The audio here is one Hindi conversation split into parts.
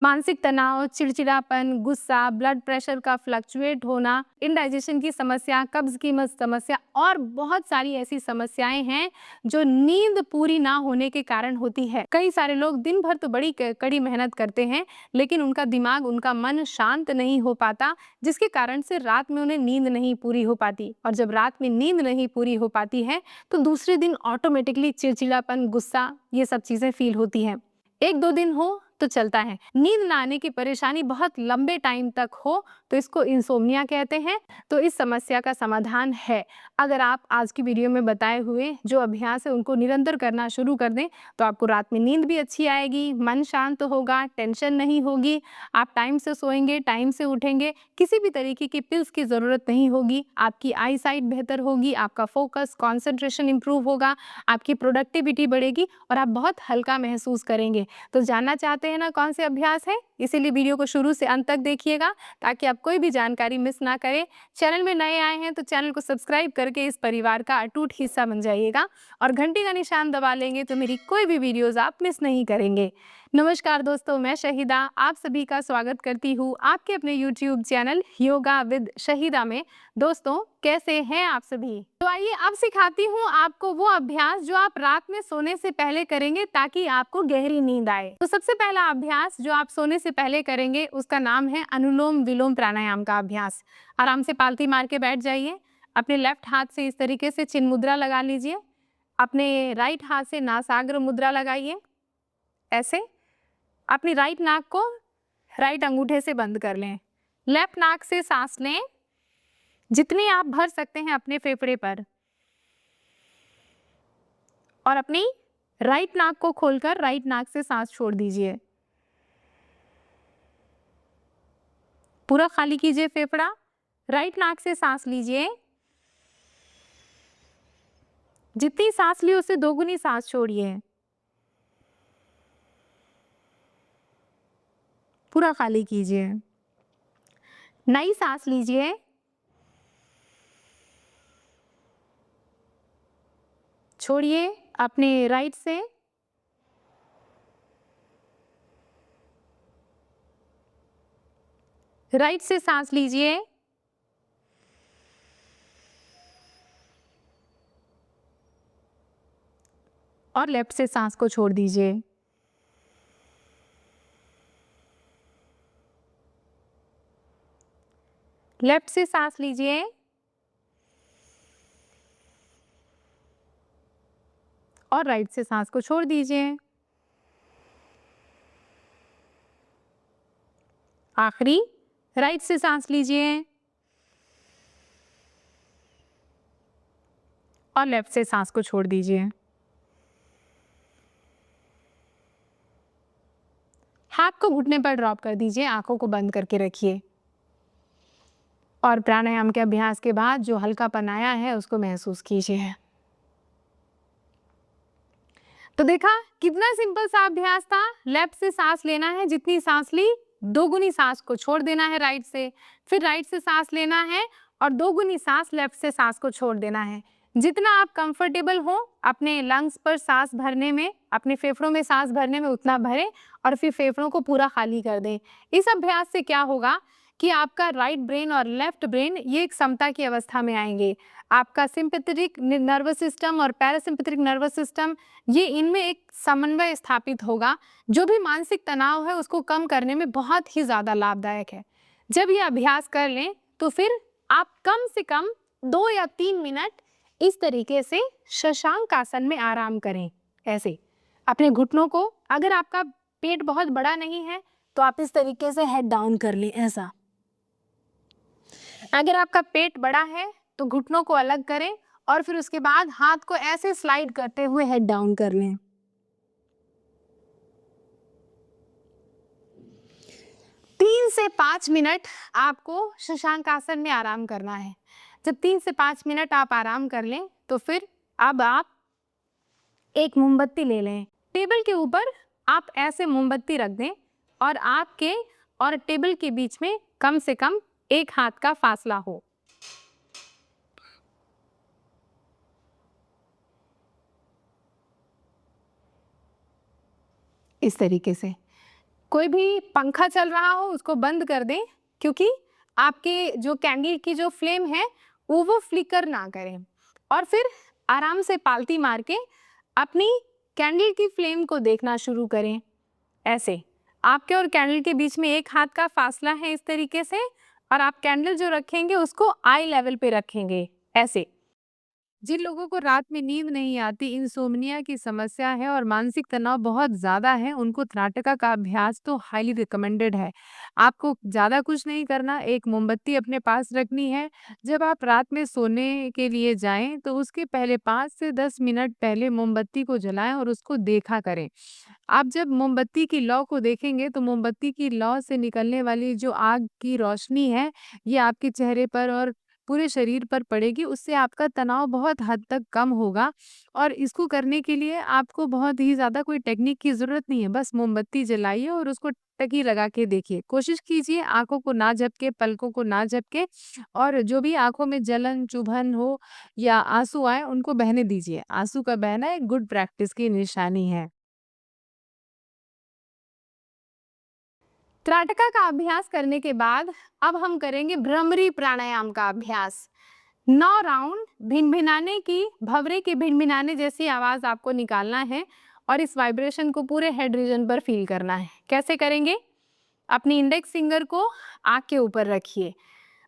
मानसिक तनाव, चिड़चिड़ापन, गुस्सा, ब्लड प्रेशर का फ्लक्चुएट होना, इंडाइजेशन की समस्या, कब्ज की समस्या और बहुत सारी ऐसी समस्याएं हैं जो नींद पूरी ना होने के कारण होती है। कई सारे लोग दिन भर तो बड़ी कड़ी मेहनत करते हैं, लेकिन उनका दिमाग, उनका मन शांत नहीं हो पाता, जिसके कारण से रात में उन्हें नींद नहीं पूरी हो पाती। और जब रात में नींद नहीं पूरी हो पाती है तो दूसरे दिन ऑटोमेटिकली चिड़चिड़ापन, गुस्सा, ये सब चीजें फील होती हैं। एक दो दिन हो तो चलता है। नींद ना आने की परेशानी बहुत लंबे टाइम तक हो तो इसको इंसोम्निया कहते हैं। तो इस समस्या का समाधान है। अगर आप आज की वीडियो में बताए हुए जो अभ्यास है उनको निरंतर करना शुरू कर दें तो आपको रात में नींद भी अच्छी आएगी, मन शांत होगा, टेंशन नहीं होगी, आप टाइम से सोएंगे, टाइम से उठेंगे, किसी भी तरीके की पिल्स की ज़रूरत नहीं होगी, आपकी आई साइट बेहतर होगी, आपका फोकस, कॉन्सेंट्रेशन इंप्रूव होगा, आपकी प्रोडक्टिविटी बढ़ेगी और आप बहुत हल्का महसूस करेंगे। तो जानना चाहते हैं ना कौन से अभ्यास है? इसीलिए वीडियो को शुरू से अंत तक देखिएगा ताकि आप कोई भी जानकारी मिस ना करें। चैनल में नए आए हैं तो चैनल को सब्सक्राइब करके इस परिवार का अटूट हिस्सा बन जाइएगा और घंटी का निशान दबा लेंगे तो मेरी कोई भी वीडियोस आप मिस नहीं करेंगे। नमस्कार दोस्तों, मैं शहीदा आप सभी का स्वागत करती हूँ आपके अपने YouTube channel yoga with Shahida में। दोस्तों, कैसे हैं आप सभी? तो आइए अब सिखाती हूँ आपको वो अभ्यास जो आप रात में सोने से पहले करेंगे ताकि आपको गहरी नींद आए। तो सबसे पहला अभ्यास जो आप सोने से पहले करेंगे उसका नाम है अनुलोम विलोम प्राणायाम का अभ्यास। आराम से पालथी मार के बैठ जाइए। अपने लेफ्ट हाथ से इस तरीके से चिन्ह मुद्रा लगा लीजिए। अपने राइट हाथ से नासाग्र मुद्रा लगाइए, ऐसे। अपनी राइट नाक को राइट अंगूठे से बंद कर लें। लेफ्ट नाक से सांस लें जितनी आप भर सकते हैं अपने फेफड़े पर, और अपनी राइट नाक को खोलकर राइट नाक से सांस छोड़ दीजिए। पूरा खाली कीजिए फेफड़ा। राइट नाक से सांस लीजिए, जितनी सांस ली उससे दोगुनी सांस छोड़िए। पूरा खाली कीजिए। नई सांस लीजिए, छोड़िए अपने राइट से। राइट से सांस लीजिए, और लेफ्ट से सांस को छोड़ दीजिए। लेफ्ट से सांस लीजिए, और राइट से सांस को छोड़ दीजिए। आखिरी, राइट से सांस लीजिए और लेफ्ट से सांस को छोड़ दीजिए। हाथ को घुटने पर ड्रॉप कर दीजिए, आंखों को बंद करके रखिए और प्राणायाम के अभ्यास के बाद जो हल्कापन आया है उसको महसूस कीजिए। तो देखा कितना सिंपल सा अभ्यास था। लेफ्ट से सांस लेना है, जितनी सांस ली दोगुनी सांस को छोड़ देना है राइट से, फिर राइट से सांस लेना है और दोगुनी सांस लेफ्ट से सांस को छोड़ देना है। जितना आप कंफर्टेबल हो अपने लंग्स पर सांस भरने में, अपने फेफड़ों में सांस भरने में, उतना भरें और फिर फेफड़ों को पूरा खाली कर दें। इस अभ्यास से क्या होगा कि आपका राइट ब्रेन और लेफ्ट ब्रेन ये एक समता की अवस्था में आएंगे। आपका सिंपैथेटिक नर्वस सिस्टम और पैरासिम्पैथेटिक नर्वस सिस्टम, ये इनमें एक समन्वय स्थापित होगा जो भी मानसिक तनाव है उसको कम करने में बहुत ही ज़्यादा लाभदायक है। जब ये अभ्यास कर लें तो फिर आप कम से कम 2 या 3 मिनट इस तरीके से शशांक आसन में आराम करें। ऐसे अपने घुटनों को, अगर आपका पेट बहुत बड़ा नहीं है तो आप इस तरीके से हेड डाउन कर लें, ऐसा। अगर आपका पेट बड़ा है तो घुटनों को अलग करें और फिर उसके बाद हाथ को ऐसे स्लाइड करते हुए हेड डाउन कर लें। 3 से 5 मिनट आपको शशांक आसन में आराम करना है। जब 3 से 5 मिनट आप आराम कर लें तो फिर अब आप एक मोमबत्ती ले लें। टेबल के ऊपर आप ऐसे मोमबत्ती रख दें और आपके और टेबल के बीच में कम से कम 1 हाथ का फासला हो। इस तरीके से कोई भी पंखा चल रहा हो उसको बंद कर दें, क्योंकि आपके जो कैंडल की जो फ्लेम है वो फ्लिकर ना करें। और फिर आराम से पालती मार के अपनी कैंडल की फ्लेम को देखना शुरू करें। ऐसे आपके और कैंडल के बीच में 1 हाथ का फासला है इस तरीके से, और आप कैंडल जो रखेंगे उसको आई लेवल पे रखेंगे ऐसे। जिन लोगों को रात में नींद नहीं आती, इंसोम्निया की समस्या है और मानसिक तनाव बहुत ज़्यादा है, उनको त्राटका का अभ्यास तो हाईली रिकमेंडेड है। आपको ज़्यादा कुछ नहीं करना, एक मोमबत्ती अपने पास रखनी है। जब आप रात में सोने के लिए जाएँ, तो उसके पहले 5 से 10 मिनट पहले मोमबत्ती को जलाएँ और उसको देखा करें। आप जब मोमबत्ती की लौ को देखेंगे, तो मोमबत्ती की लौ से निकलने वाली जो आग की रोशनी है, ये आपके चेहरे पर और पूरे शरीर पर पड़ेगी, उससे आपका तनाव बहुत हद तक कम होगा। और इसको करने के लिए आपको बहुत ही ज़्यादा कोई टेक्निक की ज़रूरत नहीं है, बस मोमबत्ती जलाइए और उसको टकी लगा के देखिए। कोशिश कीजिए आँखों को ना झपके, पलकों को ना झपके, और जो भी आँखों में जलन, चुभन हो या आँसू आएँ, उनको बहने दीजिए। आँसू का बहना एक गुड प्रैक्टिस की निशानी है। त्राटका का अभ्यास करने के बाद अब हम करेंगे भ्रमरी प्राणायाम का अभ्यास। 9 राउंड भिनभिनाने की, भंवरे के भिनभिनाने जैसी आवाज आपको निकालना है और इस वाइब्रेशन को पूरे हेड रीजन पर फील करना है। कैसे करेंगे? अपनी इंडेक्स फिंगर को आंख के ऊपर रखिए,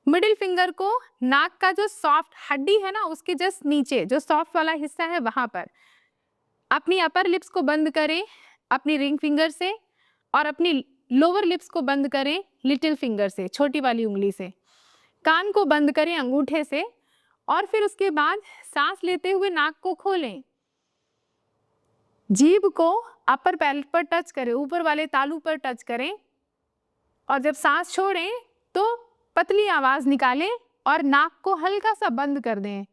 मिडिल फिंगर को नाक का जो सॉफ्ट हड्डी है ना उसके जस्ट नीचे, जो सॉफ्ट वाला हिस्सा है वहां पर। अपनी अपर लिप्स को बंद करें अपनी रिंग फिंगर से, और अपनी लोअर लिप्स को बंद करें लिटिल फिंगर से, छोटी वाली उंगली से। कान को बंद करें अंगूठे से, और फिर उसके बाद सांस लेते हुए नाक को खोलें। जीभ को अपर पैलेट पर टच करें, ऊपर वाले तालू पर टच करें, और जब सांस छोड़ें तो पतली आवाज निकालें और नाक को हल्का सा बंद कर दें।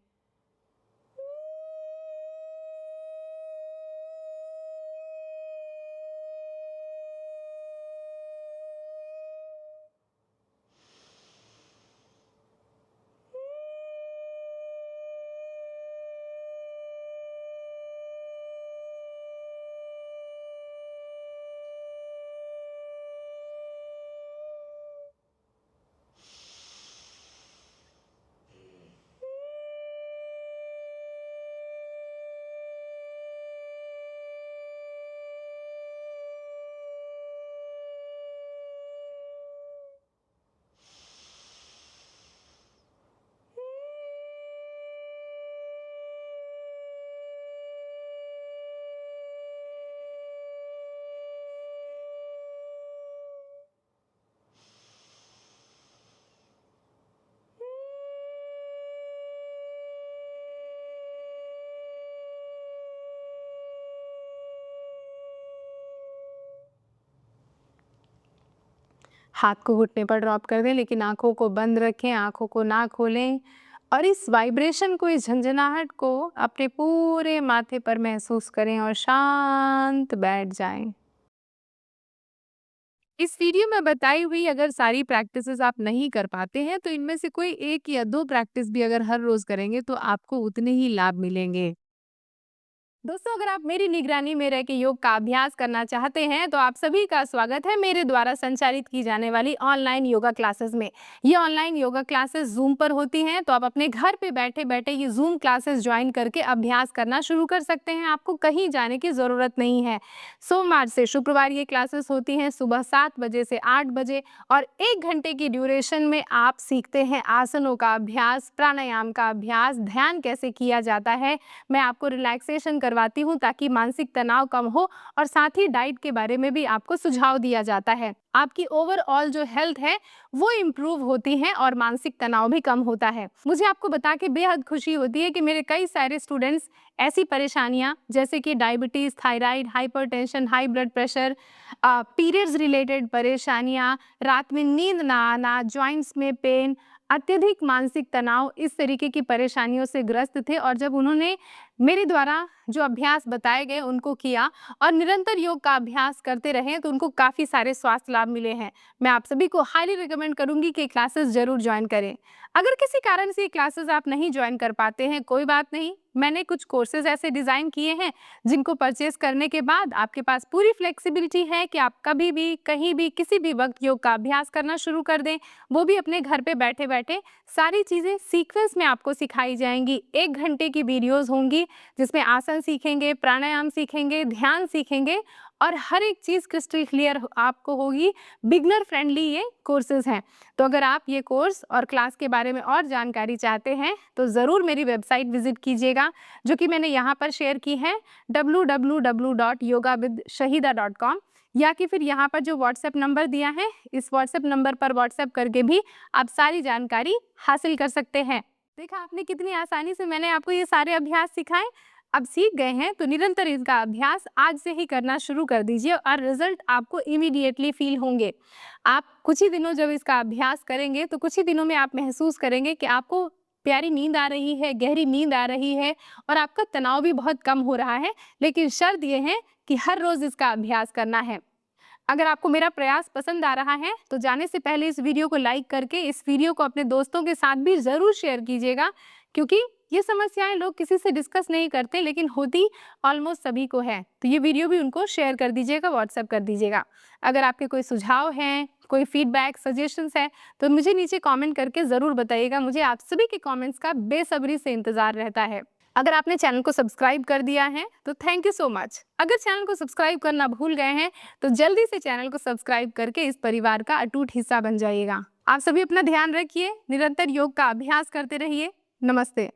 हाथ को घुटने पर ड्रॉप कर दें, लेकिन आंखों को बंद रखें, आंखों को ना खोलें, और इस वाइब्रेशन को, इस झंझनाहट को अपने पूरे माथे पर महसूस करें और शांत बैठ जाएं। इस वीडियो में बताई हुई अगर सारी प्रैक्टिसेस आप नहीं कर पाते हैं, तो इनमें से कोई 1 या 2 प्रैक्टिस भी अगर हर रोज करेंगे तो आपको उतने ही लाभ मिलेंगे। दोस्तों, अगर आप मेरी निगरानी में रह के योग का अभ्यास करना चाहते हैं, तो आप सभी का स्वागत है मेरे द्वारा संचालित की जाने वाली ऑनलाइन योगा क्लासेस में। ये ऑनलाइन योगा क्लासेस जूम पर होती हैं, तो आप अपने घर पे बैठे बैठे ये जूम क्लासेस ज्वाइन करके अभ्यास करना शुरू कर सकते हैं। आपको कहीं जाने की ज़रूरत नहीं है। सोमवार से शुक्रवार ये क्लासेस होती हैं सुबह 7 बजे से 8 बजे, और 1 घंटे की ड्यूरेशन में आप सीखते हैं आसनों का अभ्यास, प्राणायाम का अभ्यास, ध्यान कैसे किया जाता है। मैं आपको रिलैक्सेशन करवाती हूँ ताकि मानसिक तनाव कम हो, और साथ ही डाइट के बारे में भी आपको सुझाव दिया जाता है। आपकी ओवरऑल जो हेल्थ है वो इम्प्रूव होती है और मानसिक तनाव भी कम होता है। मुझे आपको बता के बेहद खुशी होती है कि मेरे कई सारे स्टूडेंट्स ऐसी परेशानियां जैसे कि diabetes, thyroid, hypertension, high blood pressure, periods related परेशानियां, रात में नींद ना आना, जॉइंट्स में पेन, अत्यधिक मानसिक तनाव, इस तरीके की परेशानियों से ग्रस्त थे, और जब उन्होंने मेरे द्वारा जो अभ्यास बताए गए उनको किया और निरंतर योग का अभ्यास करते रहे तो उनको काफ़ी सारे स्वास्थ्य लाभ मिले हैं। मैं आप सभी को हाईली रिकमेंड करूंगी कि क्लासेस ज़रूर ज्वाइन करें। अगर किसी कारण से ये क्लासेस आप नहीं ज्वाइन कर पाते हैं, कोई बात नहीं, मैंने कुछ कोर्सेज ऐसे डिज़ाइन किए हैं जिनको परचेस करने के बाद आपके पास पूरी फ्लेक्सिबिलिटी है कि आप कभी भी, कहीं भी, किसी भी वक्त योग का अभ्यास करना शुरू कर दें, वो भी अपने घर पे बैठे बैठे। सारी चीज़ें सीक्वेंस में आपको सिखाई जाएंगी। 1 घंटे की वीडियोज़ होंगी जिसमें आसन सीखेंगे, प्राणायाम सीखेंगे, ध्यान सीखेंगे और हर एक चीज़ क्रिस्टल क्लियर आपको होगी। बिगनर फ्रेंडली ये कोर्सेज हैं। तो अगर आप ये कोर्स और क्लास के बारे में और जानकारी चाहते हैं तो ज़रूर मेरी वेबसाइट विजिट कीजिएगा, जो कि मैंने यहाँ पर शेयर की है, www.yogawithshahida.com, या कि फिर यहाँ पर जो व्हाट्सएप नंबर दिया है, इस व्हाट्सएप नंबर पर व्हाट्सएप करके भी आप सारी जानकारी हासिल कर सकते हैं। देखा आपने कितनी आसानी से मैंने आपको ये सारे अभ्यास सिखाए। अब सीख गए हैं तो निरंतर इसका अभ्यास आज से ही करना शुरू कर दीजिए और रिजल्ट आपको इमीडिएटली फील होंगे। आप कुछ ही दिनों जब इसका अभ्यास करेंगे तो कुछ ही दिनों में आप महसूस करेंगे कि आपको प्यारी नींद आ रही है, गहरी नींद आ रही है और आपका तनाव भी बहुत कम हो रहा है। लेकिन शर्त यह है कि हर रोज इसका अभ्यास करना है। अगर आपको मेरा प्रयास पसंद आ रहा है तो जाने से पहले इस वीडियो को लाइक करके इस वीडियो को अपने दोस्तों के साथ भी ज़रूर शेयर कीजिएगा, क्योंकि ये समस्याएं लोग किसी से डिस्कस नहीं करते लेकिन होती ऑलमोस्ट सभी को है। तो ये वीडियो भी उनको शेयर कर दीजिएगा, व्हाट्सएप कर दीजिएगा। अगर आपके कोई सुझाव हैं, कोई फीडबैक, सजेशंस है तो मुझे नीचे कॉमेंट करके ज़रूर बताइएगा। मुझे आप सभी के कॉमेंट्स का बेसब्री से इंतज़ार रहता है। अगर आपने चैनल को सब्सक्राइब कर दिया है तो थैंक यू सो मच। अगर चैनल को सब्सक्राइब करना भूल गए हैं तो जल्दी से चैनल को सब्सक्राइब करके इस परिवार का अटूट हिस्सा बन जाइएगा। आप सभी अपना ध्यान रखिए, निरंतर योग का अभ्यास करते रहिए। नमस्ते।